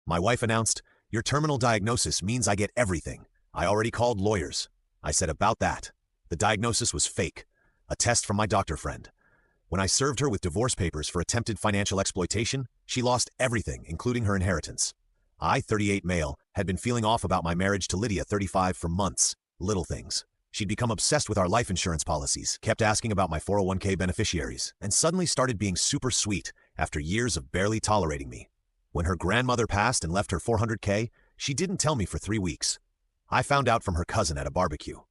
My wife announced, "Your terminal diagnosis means I get everything. I already called lawyers." I said, "About that." The diagnosis was fake. A test from my doctor friend. When I served her with divorce papers for attempted financial exploitation, she lost everything, including her inheritance. I, 38 male, had been feeling off about my marriage to Lydia, 35, for months. Little things. She'd become obsessed with our life insurance policies, kept asking about my 401k beneficiaries, and suddenly started being super sweet after years of barely tolerating me. When her grandmother passed and left her 400k, she didn't tell me for 3 weeks. I found out from her cousin at a barbecue.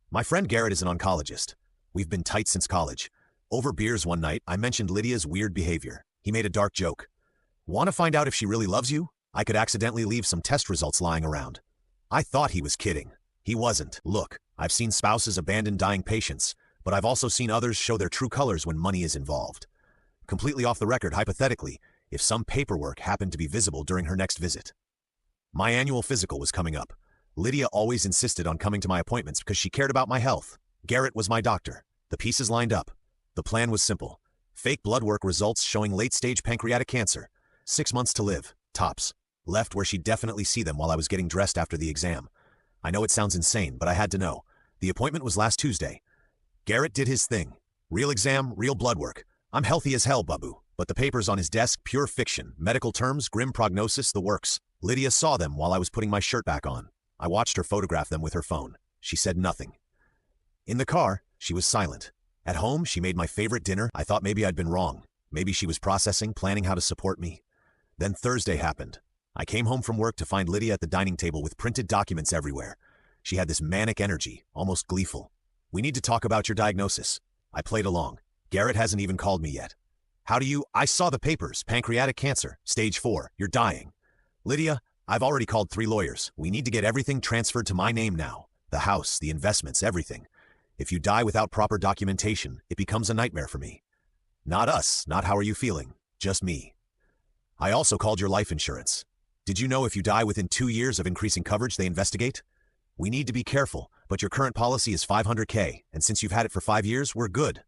My friend Garrett is an oncologist. We've been tight since college. Over beers one night, I mentioned Lydia's weird behavior. He made a dark joke. "Want to find out if she really loves you? I could accidentally leave some test results lying around." I thought he was kidding. He wasn't. Look, I've seen spouses abandon dying patients, but I've also seen others show their true colors when money is involved. Completely off the record, hypothetically, if some paperwork happened to be visible during her next visit. My annual physical was coming up. Lydia always insisted on coming to my appointments because she cared about my health. Garrett was my doctor. The pieces lined up. The plan was simple. Fake blood work results showing late-stage pancreatic cancer. 6 months to live, tops. Left where she'd definitely see them while I was getting dressed after the exam. I know it sounds insane, but I had to know. The appointment was last Tuesday. Garrett did his thing. Real exam, real blood work. I'm healthy as hell, Babu. But the papers on his desk, pure fiction. Medical terms, grim prognosis, the works. Lydia saw them while I was putting my shirt back on. I watched her photograph them with her phone. She said nothing. In the car, she was silent. At home, she made my favorite dinner. I thought maybe I'd been wrong. Maybe she was processing, planning how to support me. Then Thursday happened. I came home from work to find Lydia at the dining table with printed documents everywhere. She had this manic energy, almost gleeful. "We need to talk about your diagnosis." I played along. "Garrett hasn't even called me yet." "How do you—" "I saw the papers. Pancreatic cancer. Stage 4. You're dying." "Lydia, I've already called 3 lawyers. We need to get everything transferred to my name now. The house, the investments, everything. If you die without proper documentation, it becomes a nightmare for me." "Not us. Not how are you feeling. Just me." "I also called your life insurance. Did you know if you die within 2 years of increasing coverage, they investigate? We need to be careful, but your current policy is 500k, and since you've had it for 5 years, we're good."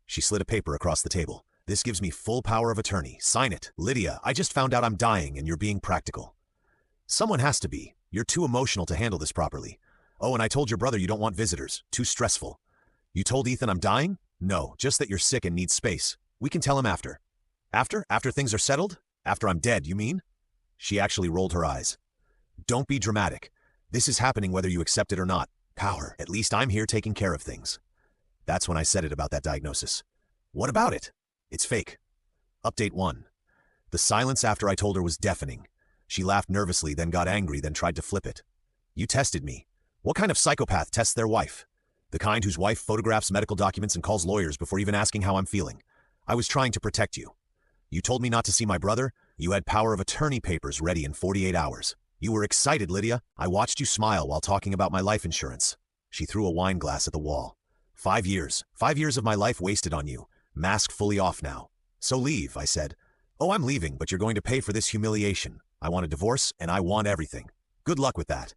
She slid a paper across the table. "This gives me full power of attorney. Sign it. Lydia, I just found out I'm dying and you're being practical." "Someone has to be. You're too emotional to handle this properly. Oh, and I told your brother you don't want visitors. Too stressful." "You told Ethan I'm dying?" "No, just that you're sick and need space. We can tell him after." "After? After things are settled? After I'm dead, you mean?" She actually rolled her eyes. "Don't be dramatic. This is happening whether you accept it or not. Power. At least I'm here taking care of things." That's when I said it about that diagnosis. "What about it?" "It's fake." Update 1. The silence after I told her was deafening. She laughed nervously, then got angry, then tried to flip it. "You tested me. What kind of psychopath tests their wife? The kind whose wife photographs medical documents and calls lawyers before even asking how I'm feeling. I was trying to protect you. You told me not to see my brother. You had power of attorney papers ready in 48 hours. You were excited, Lydia. I watched you smile while talking about my life insurance." She threw a wine glass at the wall. 5 years. 5 years of my life wasted on you. Mask fully off now. "So leave," I said. "Oh, I'm leaving, but you're going to pay for this humiliation. I want a divorce, and I want everything. Good luck with that."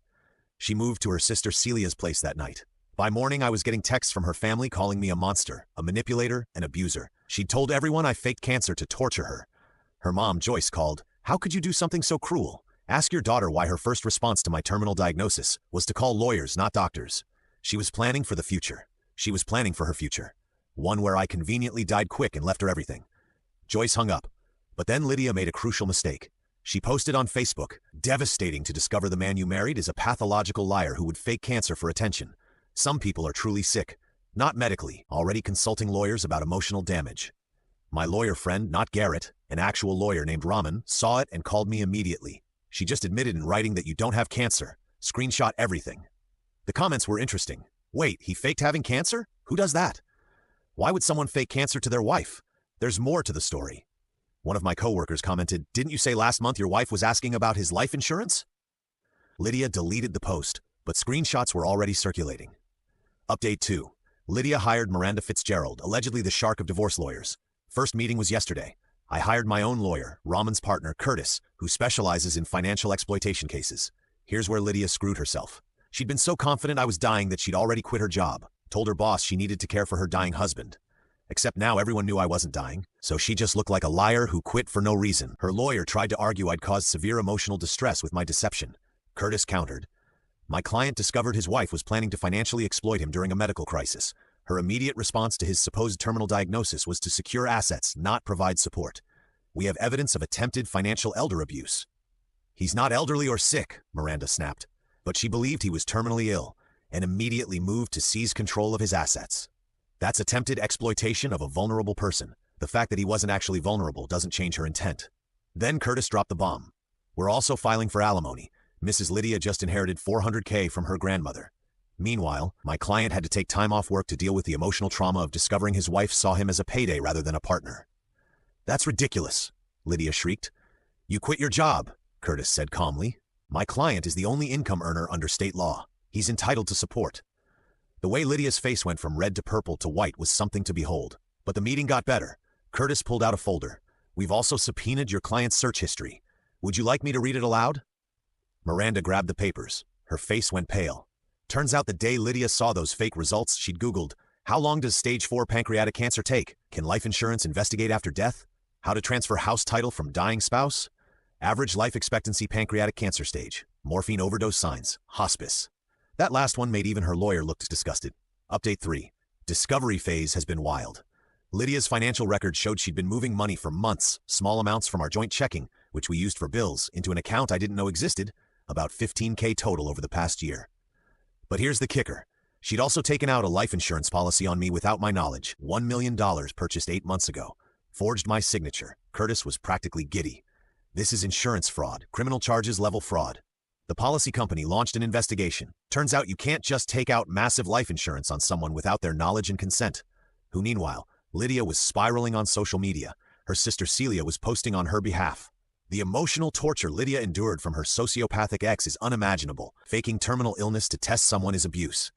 She moved to her sister Celia's place that night. By morning, I was getting texts from her family calling me a monster, a manipulator, an abuser. She'd told everyone I faked cancer to torture her. Her mom, Joyce, called. "How could you do something so cruel? Ask your daughter why her first response to my terminal diagnosis was to call lawyers, not doctors." She was planning for the future. She was planning for her future. One where I conveniently died quick and left her everything. Joyce hung up. But then Lydia made a crucial mistake. She posted on Facebook, "Devastating to discover the man you married is a pathological liar who would fake cancer for attention. Some people are truly sick. Not medically, already consulting lawyers about emotional damage." My lawyer friend, not Garrett, an actual lawyer named Raman, saw it and called me immediately. "She just admitted in writing that you don't have cancer. Screenshot everything." The comments were interesting. "Wait, he faked having cancer? Who does that? Why would someone fake cancer to their wife? There's more to the story." One of my coworkers commented, "Didn't you say last month your wife was asking about his life insurance?" Lydia deleted the post, but screenshots were already circulating. Update 2. Lydia hired Miranda Fitzgerald, allegedly the shark of divorce lawyers. First meeting was yesterday. I hired my own lawyer, Raman's partner, Curtis, who specializes in financial exploitation cases. Here's where Lydia screwed herself. She'd been so confident I was dying that she'd already quit her job, told her boss she needed to care for her dying husband. Except now everyone knew I wasn't dying, so she just looked like a liar who quit for no reason. Her lawyer tried to argue I'd caused severe emotional distress with my deception. Curtis countered. My client discovered his wife was planning to financially exploit him during a medical crisis. Her immediate response to his supposed terminal diagnosis was to secure assets, not provide support. We have evidence of attempted financial elder abuse. He's not elderly or sick, Miranda snapped, but she believed he was terminally ill and immediately moved to seize control of his assets. That's attempted exploitation of a vulnerable person. The fact that he wasn't actually vulnerable doesn't change her intent. Then Curtis dropped the bomb. We're also filing for alimony. Mrs. Lydia just inherited $400K from her grandmother. Meanwhile, my client had to take time off work to deal with the emotional trauma of discovering his wife saw him as a payday rather than a partner. That's ridiculous, Lydia shrieked. You quit your job, Curtis said calmly. My client is the only income earner under state law. He's entitled to support. The way Lydia's face went from red to purple to white was something to behold. But the meeting got better. Curtis pulled out a folder. We've also subpoenaed your client's search history. Would you like me to read it aloud? Miranda grabbed the papers. Her face went pale. Turns out the day Lydia saw those fake results, she'd Googled, how long does stage 4 pancreatic cancer take? Can life insurance investigate after death? How to transfer house title from dying spouse? Average life expectancy pancreatic cancer stage. Morphine overdose signs. Hospice. That last one made even her lawyer look disgusted. Update 3. Discovery phase has been wild. Lydia's financial records showed she'd been moving money for months, small amounts from our joint checking, which we used for bills, into an account I didn't know existed, about $15K total over the past year. But here's the kicker. She'd also taken out a life insurance policy on me without my knowledge, $1 million purchased 8 months ago. Forged my signature. Curtis was practically giddy. This is insurance fraud, criminal charges level fraud. The policy company launched an investigation. Turns out you can't just take out massive life insurance on someone without their knowledge and consent. Who meanwhile, Lydia was spiraling on social media. Her sister Celia was posting on her behalf. The emotional torture Lydia endured from her sociopathic ex is unimaginable. Faking terminal illness to test someone is abuse.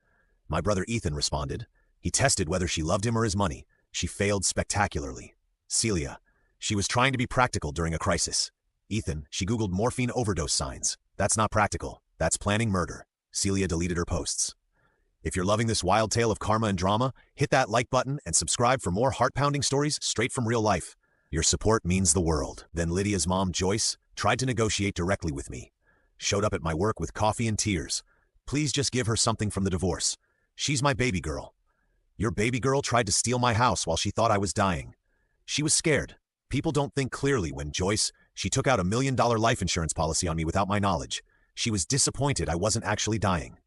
My brother Ethan responded. He tested whether she loved him or his money. She failed spectacularly. Celia. She was trying to be practical during a crisis. Ethan. She Googled morphine overdose signs. That's not practical. That's planning murder. Celia deleted her posts. If you're loving this wild tale of karma and drama, hit that like button and subscribe for more heart-pounding stories straight from real life. Your support means the world. Then Lydia's mom, Joyce, tried to negotiate directly with me. Showed up at my work with coffee and tears. Please just give her something from the divorce. She's my baby girl. Your baby girl tried to steal my house while she thought I was dying. She was scared. People don't think clearly when Joyce, she took out $1 million life insurance policy on me without my knowledge. She was disappointed I wasn't actually dying.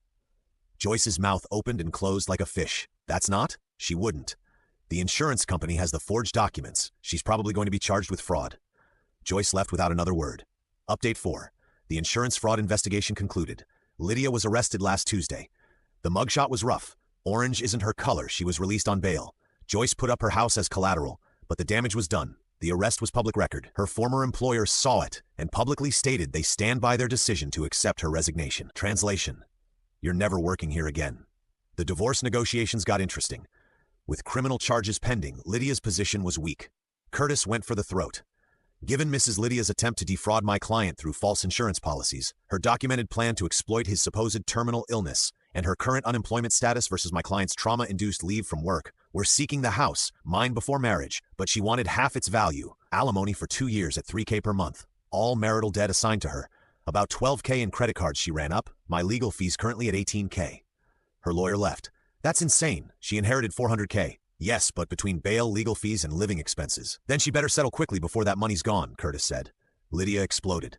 Joyce's mouth opened and closed like a fish. That's not? She wouldn't. The insurance company has the forged documents. She's probably going to be charged with fraud. Joyce left without another word. Update 4. The insurance fraud investigation concluded. Lydia was arrested last Tuesday. The mugshot was rough. Orange isn't her color. She was released on bail. Joyce put up her house as collateral, but the damage was done. The arrest was public record. Her former employer saw it and publicly stated they stand by their decision to accept her resignation. Translation. You're never working here again. The divorce negotiations got interesting. With criminal charges pending, Lydia's position was weak. Curtis went for the throat. Given Mrs. Lydia's attempt to defraud my client through false insurance policies, her documented plan to exploit his supposed terminal illness, and her current unemployment status versus my client's trauma-induced leave from work, we're seeking the house, mine before marriage, but she wanted half its value, alimony for 2 years at $3K per month, all marital debt assigned to her, about $12K in credit cards she ran up, my legal fees currently at $18K. Her lawyer left. That's insane. She inherited $400K. Yes, but between bail, legal fees, and living expenses. Then she better settle quickly before that money's gone, Curtis said. Lydia exploded.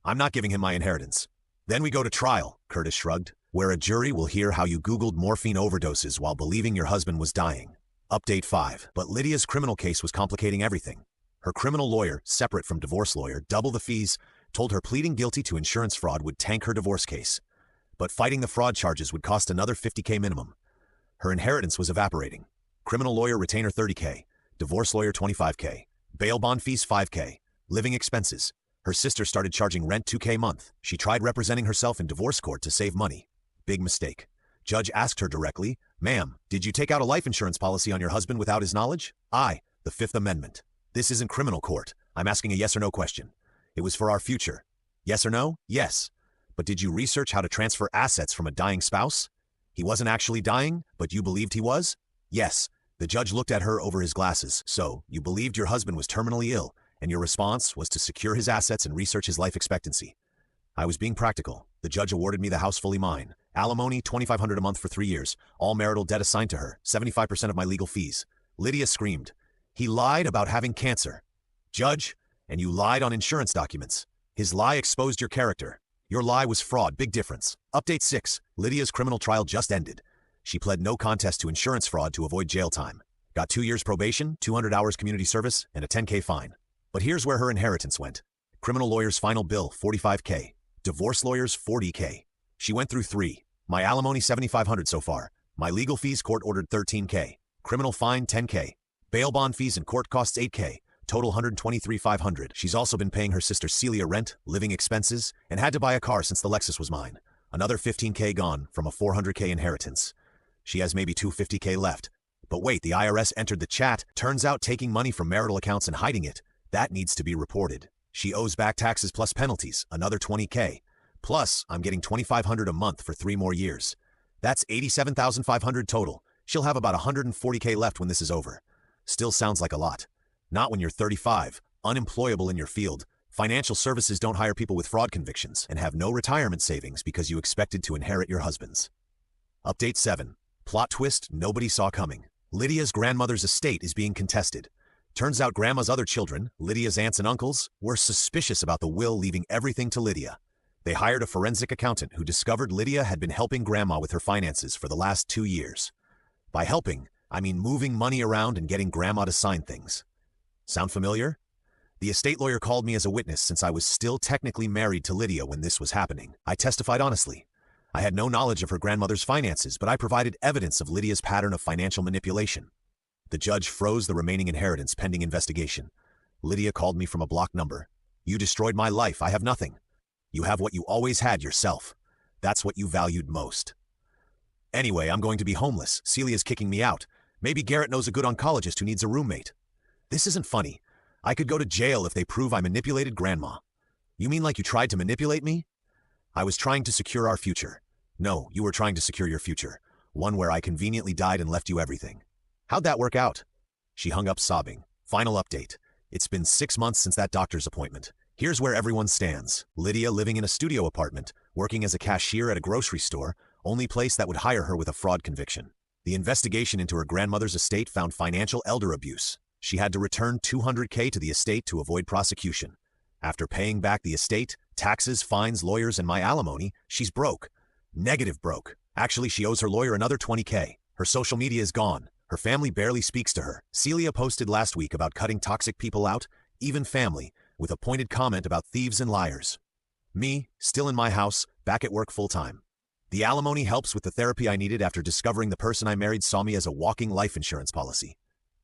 I'm not giving him my inheritance. Then we go to trial, Curtis shrugged, where a jury will hear how you Googled morphine overdoses while believing your husband was dying. Update 5. But Lydia's criminal case was complicating everything. Her criminal lawyer, separate from divorce lawyer, double the fees, told her pleading guilty to insurance fraud would tank her divorce case. But fighting the fraud charges would cost another $50K minimum. Her inheritance was evaporating. Criminal lawyer retainer $30K, divorce lawyer $25K, bail bond fees $5K, living expenses. Her sister started charging rent $2K a month. She tried representing herself in divorce court to save money. Big mistake. Judge asked her directly, "Ma'am, did you take out a life insurance policy on your husband without his knowledge?" The Fifth Amendment. This isn't criminal court. I'm asking a yes or no question. It was for our future. Yes or no? Yes. But did you research how to transfer assets from a dying spouse? He wasn't actually dying, but you believed he was? Yes. The judge looked at her over his glasses. So, you believed your husband was terminally ill, and your response was to secure his assets and research his life expectancy. I was being practical. The judge awarded me the house fully mine. Alimony, $2,500 a month for 3 years. All marital debt assigned to her. 75% of my legal fees. Lydia screamed. He lied about having cancer. Judge, and you lied on insurance documents. His lie exposed your character. Your lie was fraud. Big difference. Update 6. Lydia's criminal trial just ended. She pled no contest to insurance fraud to avoid jail time. Got 2 years probation, 200 hours community service, and a $10K fine. But here's where her inheritance went. Criminal lawyer's final bill, $45K. Divorce lawyer's $40K. She went through 3. My alimony, $7,500 so far. My legal fees, court ordered $13K. Criminal fine, $10K. Bail bond fees and court costs, $8K. Total $123,500. She's also been paying her sister Celia rent, living expenses, and had to buy a car since the Lexus was mine. Another $15K gone from a $400K inheritance. She has maybe $250K left. But wait, the IRS entered the chat. Turns out taking money from marital accounts and hiding it, that needs to be reported. She owes back taxes plus penalties, another $20K. Plus, I'm getting $2,500 a month for 3 more years. That's $87,500 total. She'll have about $140K left when this is over. Still sounds like a lot. Not when you're 35, unemployable in your field. Financial services don't hire people with fraud convictions and have no retirement savings because you expected to inherit your husband's. Update 7. Plot twist nobody saw coming. Lydia's grandmother's estate is being contested. Turns out Grandma's other children, Lydia's aunts and uncles, were suspicious about the will leaving everything to Lydia. They hired a forensic accountant who discovered Lydia had been helping Grandma with her finances for the last 2 years. By helping, I mean moving money around and getting Grandma to sign things. Sound familiar? The estate lawyer called me as a witness since I was still technically married to Lydia when this was happening. I testified honestly. I had no knowledge of her grandmother's finances, but I provided evidence of Lydia's pattern of financial manipulation. The judge froze the remaining inheritance pending investigation. Lydia called me from a blocked number. You destroyed my life. I have nothing. You have what you always had, yourself. That's what you valued most. Anyway, I'm going to be homeless. Celia's kicking me out. Maybe Garrett knows a good oncologist who needs a roommate. This isn't funny. I could go to jail if they prove I manipulated Grandma. You mean like you tried to manipulate me? I was trying to secure our future. No, you were trying to secure your future. One where I conveniently died and left you everything. How'd that work out? She hung up sobbing. Final update. It's been 6 months since that doctor's appointment. Here's where everyone stands. Lydia living in a studio apartment, working as a cashier at a grocery store, only place that would hire her with a fraud conviction. The investigation into her grandmother's estate found financial elder abuse. She had to return $200K to the estate to avoid prosecution. After paying back the estate, taxes, fines, lawyers, and my alimony, she's broke. Negative broke. Actually, she owes her lawyer another $20K. Her social media is gone. Her family barely speaks to her. Celia posted last week about cutting toxic people out, even family, with a pointed comment about thieves and liars. Me, still in my house, back at work full-time. The alimony helps with the therapy I needed after discovering the person I married saw me as a walking life insurance policy.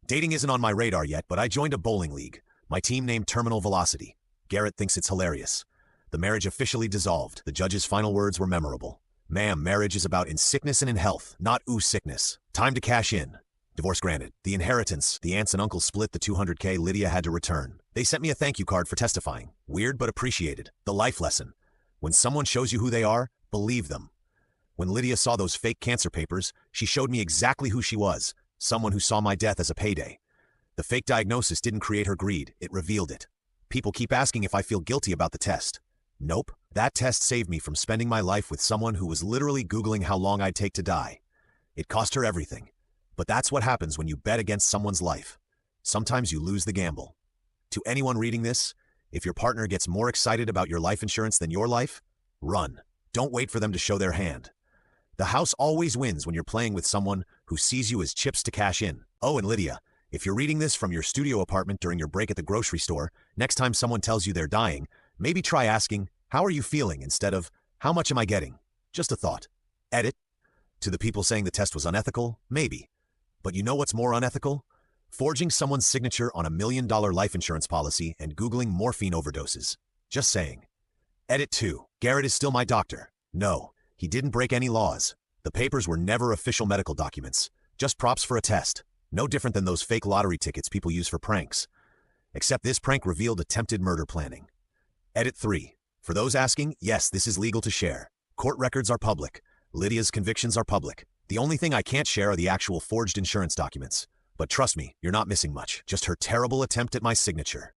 Dating isn't on my radar yet, but I joined a bowling league. My team named Terminal Velocity. Garrett thinks it's hilarious. The marriage officially dissolved. The judge's final words were memorable. Ma'am, marriage is about in sickness and in health, not ooh sickness. Time to cash in. Divorce granted. The inheritance. The aunts and uncles split the $200K Lydia had to return. They sent me a thank you card for testifying. Weird but appreciated. The life lesson. When someone shows you who they are, believe them. When Lydia saw those fake cancer papers, she showed me exactly who she was. Someone who saw my death as a payday. The fake diagnosis didn't create her greed. It revealed it. People keep asking if I feel guilty about the test. Nope. That test saved me from spending my life with someone who was literally Googling how long I'd take to die. It cost her everything. But that's what happens when you bet against someone's life. Sometimes you lose the gamble. To anyone reading this, if your partner gets more excited about your life insurance than your life, run. Don't wait for them to show their hand. The house always wins when you're playing with someone who sees you as chips to cash in. Oh, and Lydia, if you're reading this from your studio apartment during your break at the grocery store, next time someone tells you they're dying, maybe try asking, how are you feeling instead of, how much am I getting? Just a thought. Edit. To the people saying the test was unethical, maybe. But you know what's more unethical? Forging someone's signature on $1 million life insurance policy and Googling morphine overdoses. Just saying. Edit 2. Garrett is still my doctor. No, he didn't break any laws. The papers were never official medical documents. Just props for a test. No different than those fake lottery tickets people use for pranks. Except this prank revealed attempted murder planning. Edit 3. For those asking, yes, this is legal to share. Court records are public. Lydia's convictions are public. The only thing I can't share are the actual forged insurance documents. But trust me, you're not missing much. Just her terrible attempt at my signature.